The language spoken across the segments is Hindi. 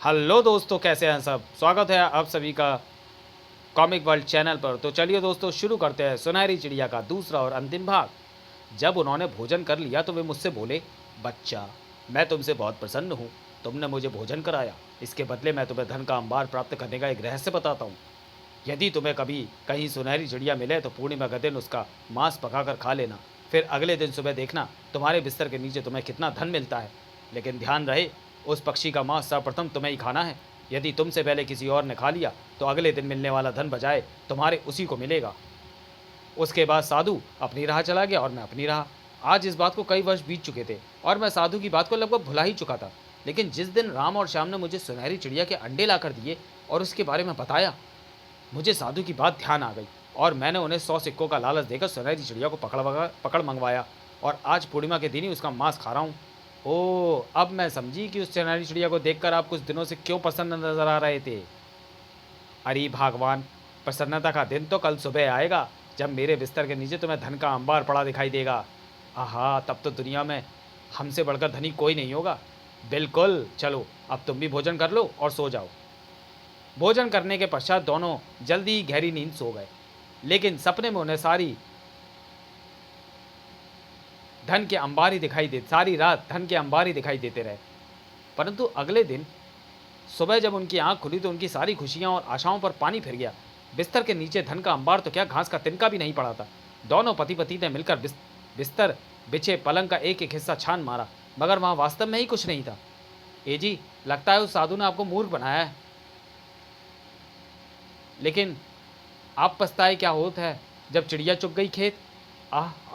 हेलो दोस्तों, कैसे हैं सब। स्वागत है आप सभी का कॉमिक वर्ल्ड चैनल पर। तो चलिए दोस्तों, शुरू करते हैं सुनहरी चिड़िया का दूसरा और अंतिम भाग। जब उन्होंने भोजन कर लिया तो वे मुझसे बोले, बच्चा, मैं तुमसे बहुत प्रसन्न हूँ। तुमने मुझे भोजन कराया, इसके बदले मैं तुम्हें धन का अंबार प्राप्त करने का एक रहस्य बताता हूँ। यदि तुम्हें कभी कहीं सुनहरी चिड़िया मिले तो पूर्णिमा का दिन उसका मांस पकाकर खा लेना। फिर अगले दिन सुबह देखना तुम्हारे बिस्तर के नीचे तुम्हें कितना धन मिलता है। लेकिन ध्यान रहे, उस पक्षी का मांस सर्वप्रथम तुम्हें ही खाना है। यदि तुमसे पहले किसी और ने खा लिया तो अगले दिन मिलने वाला धन बजाय तुम्हारे उसी को मिलेगा। उसके बाद साधु अपनी राह चला गया और मैं अपनी राह। आज इस बात को कई वर्ष बीत चुके थे और मैं साधु की बात को लगभग भुला ही चुका था। लेकिन जिस दिन राम और श्याम ने मुझे सुनहरी चिड़िया के अंडे लाकर दिए और उसके बारे में बताया, मुझे साधु की बात ध्यान आ गई और मैंने उन्हें 100 सिक्कों का लालच देकर सुनहरी चिड़िया को पकड़ मंगवाया और आज पूर्णिमा के दिन ही उसका मांस खा रहा हूँ। ओह, अब मैं समझी कि उस सुनहरी चिड़िया को देखकर आप कुछ दिनों से क्यों प्रसन्न नजर आ रहे थे। अरे भगवान, प्रसन्नता का दिन तो कल सुबह आएगा जब मेरे बिस्तर के नीचे तुम्हें धन का अंबार पड़ा दिखाई देगा। आहा, तब तो दुनिया में हमसे बढ़कर धनी कोई नहीं होगा। बिल्कुल, चलो अब तुम भी भोजन कर लो और सो जाओ। भोजन करने के पश्चात दोनों जल्दी ही गहरी नींद सो गए। लेकिन सपने में उन्हें सारी रात धन के अंबार ही दिखाई देते रहे। परंतु अगले दिन सुबह जब उनकी आंख खुली तो उनकी सारी खुशियां और आशाओं पर पानी फिर गया। बिस्तर के नीचे धन का अंबार तो क्या, घास का तिनका भी नहीं पड़ा था। दोनों पति पत्नी ने मिलकर बिस्तर बिछे पलंग का एक एक हिस्सा छान मारा, मगर वहां वास्तव में ही कुछ नहीं था। ए जी, लगता है उस साधु ने आपको मूर्ख बनाया है। लेकिन आप पछताए क्या होता है जब चिड़िया चुग गई खेत।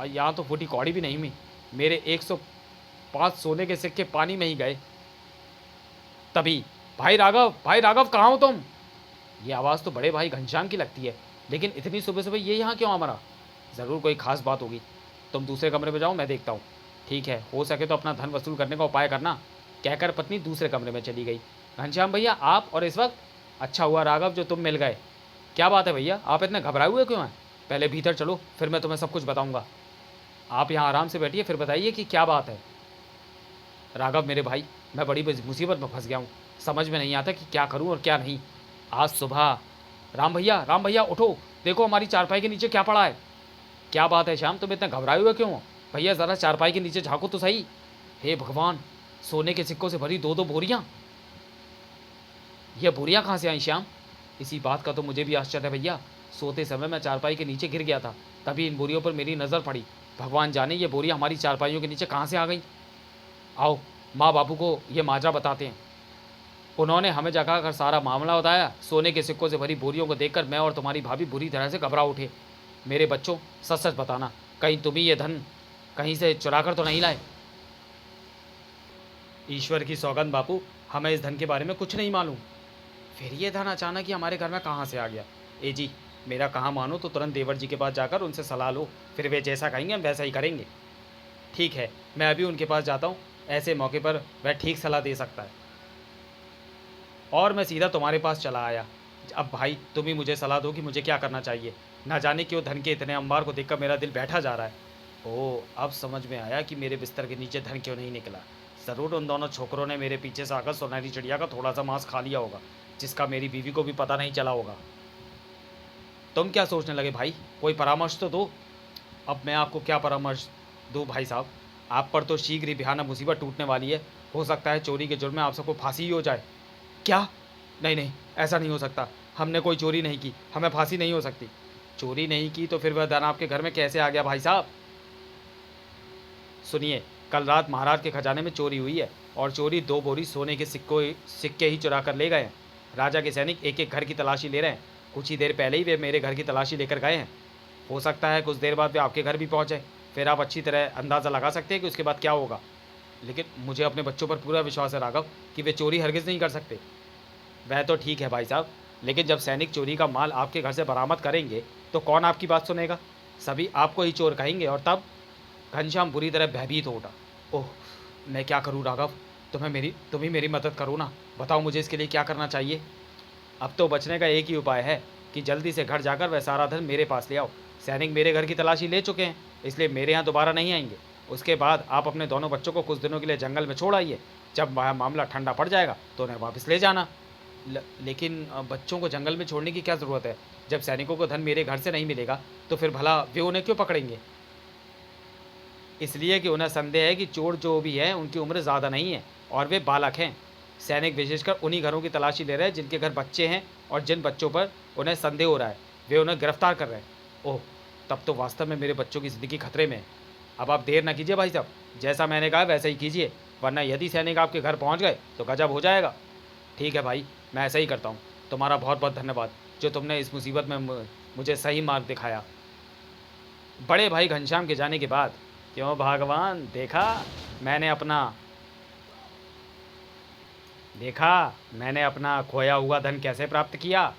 यहाँ तो फूटी कौड़ी भी नहीं हुई। मेरे 105 सोने के सिक्के पानी में ही गए। तभी, भाई राघव कहाँ हो तुम। ये आवाज़ तो बड़े भाई घनश्याम की लगती है, लेकिन इतनी सुबह सुबह ये यहाँ क्यों आ मरा। ज़रूर कोई खास बात होगी। तुम दूसरे कमरे में जाओ, मैं देखता हूँ। ठीक है, हो सके तो अपना धन वसूल करने का उपाय करना, कहकर पत्नी दूसरे कमरे में चली गई। घनश्याम भैया, आप और इस वक्त। अच्छा हुआ राघव जो तुम मिल गए। क्या बात है भैया, आप इतने घबराए हुए क्यों हैं। पहले भीतर चलो, फिर मैं तुम्हें सब कुछ बताऊंगा। आप यहाँ आराम से बैठिए, फिर बताइए कि क्या बात है। राघव मेरे भाई, मैं बड़ी मुसीबत में फंस गया हूँ। समझ में नहीं आता कि क्या करूँ और क्या नहीं। आज सुबह राम भैया उठो, देखो हमारी चारपाई के नीचे क्या पड़ा है। क्या बात है श्याम, तुम इतने घबराए हुए क्यों हो। भैया ज़रा चारपाई के नीचे झाँको तो सही। हे भगवान, सोने के सिक्कों से भरी दो दो बोरियाँ। ये बोरियाँ कहाँ से आई श्याम। इसी बात का तो मुझे भी आश्चर्य है भैया। सोते समय मैं चारपाई के नीचे गिर गया था, तभी इन बोरियों पर मेरी नज़र पड़ी। भगवान जाने ये बोरियां हमारी चारपाइयों के नीचे कहाँ से आ गई। आओ माँ बापू को ये माजरा बताते हैं। उन्होंने हमें जगाकर सारा मामला बताया। सोने के सिक्कों से भरी बोरियों को देखकर मैं और तुम्हारी भाभी बुरी तरह से घबरा उठे। मेरे बच्चों, सच सच बताना, कहीं तुम ही ये धन कहीं से चुरा कर तो नहीं लाए। ईश्वर की सौगंध बापू, हमें इस धन के बारे में कुछ नहीं मालूम। फिर ये धन अचानक ही हमारे घर में कहाँ से आ गया। ए जी, मेरा कहाँ मानो तो तुरंत देवर जी के पास जाकर उनसे सलाह लो, फिर वे जैसा कहेंगे हम वैसा ही करेंगे। ठीक है, मैं अभी उनके पास जाता हूँ, ऐसे मौके पर वह ठीक सलाह दे सकता है। और मैं सीधा तुम्हारे पास चला आया। अब भाई तुम ही मुझे सलाह दो कि मुझे क्या करना चाहिए। ना जाने क्यों धन के इतने अंबार को देखकर मेरा दिल बैठा जा रहा है। ओह, अब समझ में आया कि मेरे बिस्तर के नीचे धन क्यों नहीं निकला। ज़रूर उन दोनों छोकरों ने मेरे पीछे से आकर सोनारी चिड़िया का थोड़ा सा मांस खा लिया होगा, जिसका मेरी बीवी को भी पता नहीं चला होगा। तुम क्या सोचने लगे भाई, कोई परामर्श तो दो। अब मैं आपको क्या परामर्श दूँ भाई साहब, आप पर तो शीघ्र ही भयानक मुसीबत टूटने वाली है। हो सकता है चोरी के जुर्म में आप सबको फांसी ही हो जाए। क्या। नहीं नहीं, ऐसा नहीं हो सकता। हमने कोई चोरी नहीं की, हमें फांसी नहीं हो सकती। चोरी नहीं की तो फिर वह धन आपके घर में कैसे आ गया भाई साहब। सुनिए, कल रात महाराज के खजाने में चोरी हुई है और चोरी 2 बोरी सोने के सिक्के ही चुरा कर ले गए हैं। राजा के सैनिक एक एक घर की तलाशी ले रहे हैं। कुछ ही देर पहले ही वे मेरे घर की तलाशी लेकर गए हैं। हो सकता है कुछ देर बाद वे आपके घर भी पहुँचे। फिर आप अच्छी तरह अंदाज़ा लगा सकते हैं कि उसके बाद क्या होगा। लेकिन मुझे अपने बच्चों पर पूरा विश्वास है राघव कि वे चोरी हरगिज़ नहीं कर सकते। वह तो ठीक है भाई साहब, लेकिन जब सैनिक चोरी का माल आपके घर से बरामद करेंगे तो कौन आपकी बात सुनेगा। सभी आपको ही चोर कहेंगे और तब। घनश्याम बुरी तरह भयभीत हो उठा। ओह, मैं क्या करूं राघव, तुम ही मेरी मदद करो ना। बताओ मुझे इसके लिए क्या करना चाहिए। अब तो बचने का एक ही उपाय है कि जल्दी से घर जाकर वह सारा धन मेरे पास ले आओ। सैनिक मेरे घर की तलाशी ले चुके हैं, इसलिए मेरे यहाँ दोबारा नहीं आएंगे। उसके बाद आप अपने दोनों बच्चों को कुछ दिनों के लिए जंगल में छोड़ आइए। जब वह मामला ठंडा पड़ जाएगा तो उन्हें वापस ले जाना। लेकिन बच्चों को जंगल में छोड़ने की क्या ज़रूरत है? जब सैनिकों को धन मेरे घर से नहीं मिलेगा तो फिर भला वे उन्हें क्यों पकड़ेंगे? इसलिए कि उन्हें संदेह है कि चोर जो भी हैं उनकी उम्र ज़्यादा नहीं है और वे बालक हैं। सैनिक विशेषकर उन्हीं घरों की तलाशी ले रहे हैं जिनके घर बच्चे हैं और जिन बच्चों पर उन्हें संदेह हो रहा है वे उन्हें गिरफ्तार कर रहे हैं। ओह, तब तो वास्तव में मेरे बच्चों की ज़िंदगी खतरे में है। अब आप देर ना कीजिए भाई साहब, जैसा मैंने कहा वैसा ही कीजिए, वरना यदि सैनिक आपके घर पहुंच गए तो गजब हो जाएगा। ठीक है भाई, मैं ऐसा ही करता हूँ। तुम्हारा बहुत बहुत धन्यवाद जो तुमने इस मुसीबत में मुझे सही मार्ग दिखाया। बड़े भाई घनश्याम के जाने के बाद, क्यों भगवान, मैंने अपना खोया हुआ धन कैसे प्राप्त किया?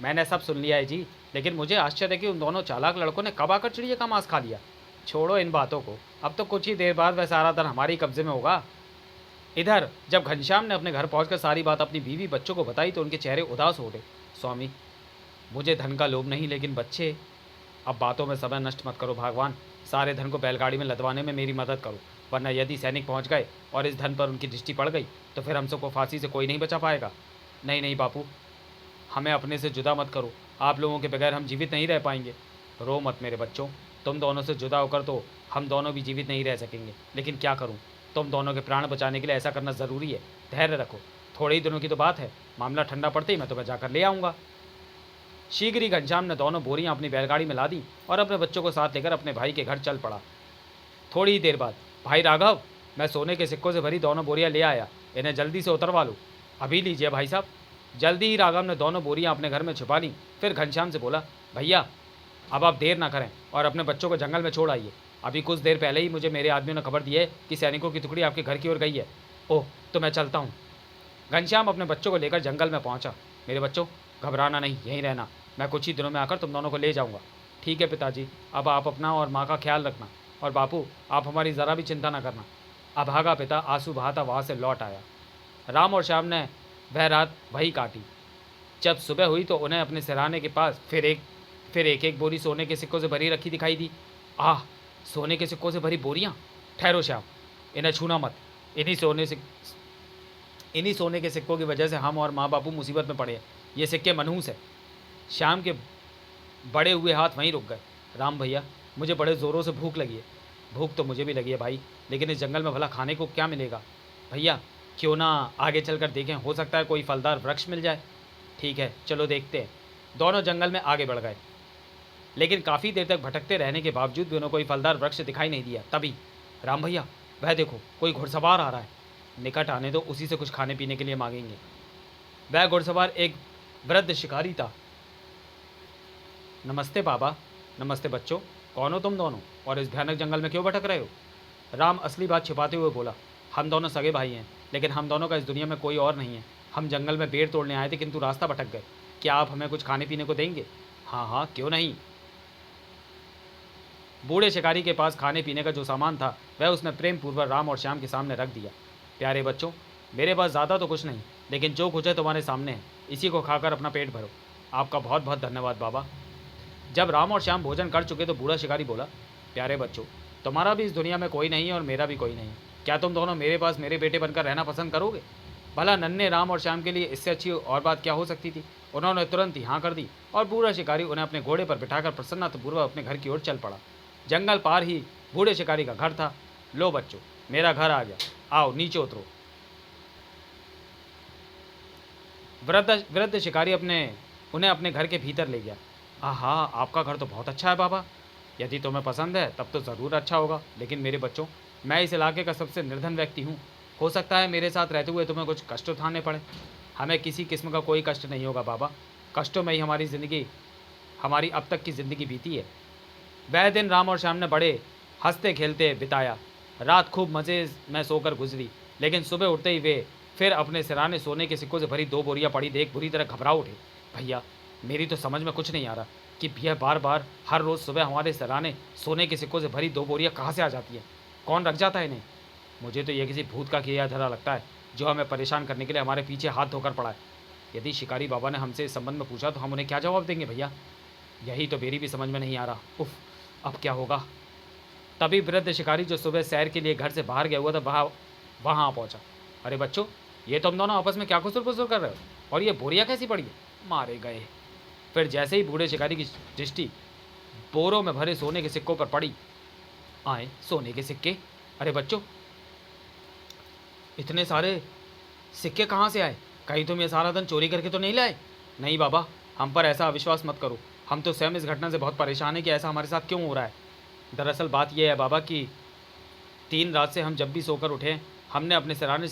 मैंने सब सुन लिया है जी, लेकिन मुझे आश्चर्य है कि उन दोनों चालाक लड़कों ने कब आकर चिड़िया का मांस खा लिया। छोड़ो इन बातों को, अब तो कुछ ही देर बाद वह सारा धन हमारी कब्जे में होगा। इधर जब घनश्याम ने अपने घर पहुंचकर सारी बात अपनी बीवी बच्चों को बताई तो उनके चेहरे उदास हो उठे। स्वामी, मुझे धन का लोभ नहीं, लेकिन बच्चे। अब बातों में समय नष्ट मत करो भगवान, सारे धन को बैलगाड़ी में लदवाने में मेरी मदद करो, वरना यदि सैनिक पहुंच गए और इस धन पर उनकी दृष्टि पड़ गई तो फिर हम सबको फांसी से कोई नहीं बचा पाएगा। नहीं नहीं बापू, हमें अपने से जुदा मत करो, आप लोगों के बगैर हम जीवित नहीं रह पाएंगे। रो मत मेरे बच्चों, तुम दोनों से जुदा होकर तो हम दोनों भी जीवित नहीं रह सकेंगे, लेकिन क्या करूं, तुम दोनों के प्राण बचाने के लिए ऐसा करना ज़रूरी है। धैर्य रखो, थोड़े ही दिनों की तो बात है, मामला ठंडा पड़ते ही मैं तुम्हें जाकर ले आऊँगा। शीघ्र ही घनश्याम ने दोनों बोरियां अपनी बैलगाड़ी में लादी और अपने बच्चों को साथ लेकर अपने भाई के घर चल पड़ा। थोड़ी ही देर बाद, भाई राघव, मैं सोने के सिक्कों से भरी दोनों बोरियां ले आया, इन्हें जल्दी से उतरवा लो। अभी लीजिए भाई साहब। जल्दी ही राघव ने दोनों बोरियां अपने घर में छुपा लीं। फिर घनश्याम से बोला, भैया अब आप देर ना करें और अपने बच्चों को जंगल में छोड़ आइए। अभी कुछ देर पहले ही मुझे मेरे आदमियों ने खबर दी है कि सैनिकों की टुकड़ी आपके घर की ओर गई है। ओह, तो मैं चलता हूँ। घनश्याम अपने बच्चों को लेकर जंगल में पहुंचा। मेरे बच्चों, घबराना नहीं, यहीं रहना, मैं कुछ ही दिनों में आकर तुम दोनों को ले जाऊंगा। ठीक है पिताजी, अब आप अपना और माँ का ख्याल रखना, और बापू आप हमारी ज़रा भी चिंता न करना। अभागा पिता आंसू बहाता वहाँ से लौट आया। राम और श्याम ने वह रात वही काटी। जब सुबह हुई तो उन्हें अपने सिरहाने के पास फिर एक एक बोरी सोने के सिक्कों से भरी रखी दिखाई दी। आह, सोने के सिक्कों से भरी बोरियां! ठहरो श्याम, इन्हें छूना मत। इन्हीं सोने के सिक्कों की वजह से हम और माँ बापू मुसीबत में पड़े हैं। ये सिक्के मनहूस है। श्याम के बड़े हुए हाथ वहीं रुक गए। राम भैया, मुझे बड़े ज़ोरों से भूख लगी है। भूख तो मुझे भी लगी है भाई, लेकिन इस जंगल में भला खाने को क्या मिलेगा? भैया क्यों ना आगे चलकर देखें, हो सकता है कोई फलदार वृक्ष मिल जाए। ठीक है, चलो देखते हैं। दोनों जंगल में आगे बढ़ गए, लेकिन काफ़ी देर तक भटकते रहने के बावजूद भी उन्हें कोई फलदार वृक्ष दिखाई नहीं दिया। तभी, राम भैया वह देखो, कोई घुड़सवार आ रहा है। निकट आने दो, उसी से कुछ खाने पीने के लिए मांगेंगे। वह घुड़सवार एक वृद्ध शिकारी था। नमस्ते बाबा। नमस्ते बच्चों, कौन हो तुम दोनों और इस भयानक जंगल में क्यों भटक रहे हो? राम असली बात छिपाते हुए बोला, हम दोनों सगे भाई हैं, लेकिन हम दोनों का इस दुनिया में कोई और नहीं है। हम जंगल में बेर तोड़ने आए थे, किंतु रास्ता भटक गए। क्या आप हमें कुछ खाने पीने को देंगे? हाँ हाँ, क्यों नहीं। बूढ़े शिकारी के पास खाने पीने का जो सामान था वह उसने प्रेम पूर्वक राम और श्याम के सामने रख दिया। प्यारे बच्चों, मेरे पास ज़्यादा तो कुछ नहीं, लेकिन जो कुछ है तुम्हारे सामने है, इसी को खाकर अपना पेट भरो। आपका बहुत बहुत धन्यवाद बाबा। जब राम और श्याम भोजन कर चुके तो बूढ़ा शिकारी बोला, प्यारे बच्चों, तुम्हारा भी इस दुनिया में कोई नहीं है और मेरा भी कोई नहीं। क्या तुम दोनों मेरे पास मेरे बेटे बनकर रहना पसंद करोगे? भला नन्हे राम और श्याम के लिए इससे अच्छी और बात क्या हो सकती थी। उन्होंने तुरंत ही हाँ कर दी और बूढ़ा शिकारी उन्हें अपने घोड़े पर बिठाकर प्रसन्नतापूर्वक अपने घर की ओर चल पड़ा। जंगल पार ही बूढ़े शिकारी का घर था। लो बच्चों, मेरा घर आ गया, आओ नीचे उतरो। वृद्ध शिकारी उन्हें अपने घर के भीतर ले गया। आहा, आपका घर तो बहुत अच्छा है बाबा। यदि तुम्हें पसंद है तब तो ज़रूर अच्छा होगा, लेकिन मेरे बच्चों, मैं इस इलाके का सबसे निर्धन व्यक्ति हूँ। हो सकता है मेरे साथ रहते हुए तुम्हें कुछ कष्ट उठाने पड़े। हमें किसी किस्म का कोई कष्ट नहीं होगा बाबा। कष्टों में ही हमारी अब तक की ज़िंदगी बीती है। वह दिन राम और श्याम ने बड़े हंसते खेलते बिताया। रात खूब मज़े में सोकर गुजरी, लेकिन सुबह उठते ही वे फिर अपने सिराने सोने के सिक्कों से भरी 2 बोरियां पड़ी देख बुरी तरह घबरा उठे। भैया, मेरी तो समझ में कुछ नहीं आ रहा कि भैया बार बार हर रोज़ सुबह हमारे सिराने सोने के सिक्कों से भरी 2 बोरियां कहाँ से आ जाती हैं? कौन रख जाता है इन्हें? मुझे तो ये किसी भूत का किया धरा लगता है, जो हमें परेशान करने के लिए हमारे पीछे हाथ धोकर पड़ा है। यदि शिकारी बाबा ने हमसे इस संबंध में पूछा तो हम उन्हें क्या जवाब देंगे भैया? यही तो मेरी भी समझ में नहीं आ रहा। उफ, अब क्या होगा? तभी वृद्ध शिकारी जो सुबह सैर के लिए घर से बाहर गया हुआ था वहाँ आ पहुँचा। अरे बच्चों, ये तुम दोनों आपस में क्या कुसुर-पुसुर कर रहे हो? और ये बोरियाँ कैसी पड़ी है? मारे गए। फिर जैसे ही बूढ़े शिकारी की दृष्टि बोरों में भरे सोने के सिक्कों पर पड़ी, आए सोने के सिक्के? अरे बच्चों, इतने सारे सिक्के कहाँ से आए? कहीं तुम ये सारा धन चोरी करके तो नहीं लाए? नहीं बाबा, हम पर ऐसा अविश्वास मत करो। हम तो स्वयं इस घटना से बहुत परेशान हैं कि ऐसा हमारे साथ क्यों हो रहा है। दरअसल बात यह है बाबा कि 3 रात से हम जब भी सोकर उठे, हमने अपने सिराने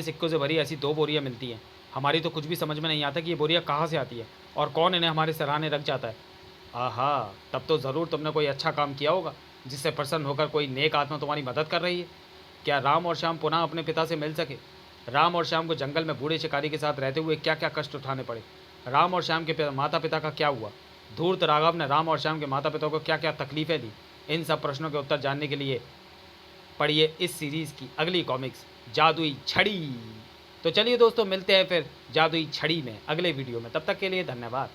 सिक्कों से भरी ऐसी 2 बोरियाँ मिलती हैं। हमारी तो कुछ भी समझ में नहीं आता कि ये बोरियाँ कहाँ से आती है और कौन इन्हें हमारे सिराने रख जाता है। आहा! तब तो ज़रूर तुमने कोई अच्छा काम किया होगा, जिससे प्रसन्न होकर कोई नेक आत्मा तुम्हारी मदद कर रही है। क्या राम और श्याम पुनः अपने पिता से मिल सके? राम और श्याम को जंगल में बूढ़े शिकारी के साथ रहते हुए क्या-क्या कष्ट उठाने पड़े? राम और श्याम के माता-पिता का क्या हुआ? धूर्त राघव ने राम और श्याम के माता-पिता को क्या-क्या तकलीफ़ें दी? इन सब प्रश्नों के उत्तर जानने के लिए पढ़िए इस सीरीज़ की अगली कॉमिक्स जादुई छड़ी। तो चलिए दोस्तों, मिलते हैं फिर जादुई छड़ी में अगले वीडियो में। तब तक के लिए धन्यवाद।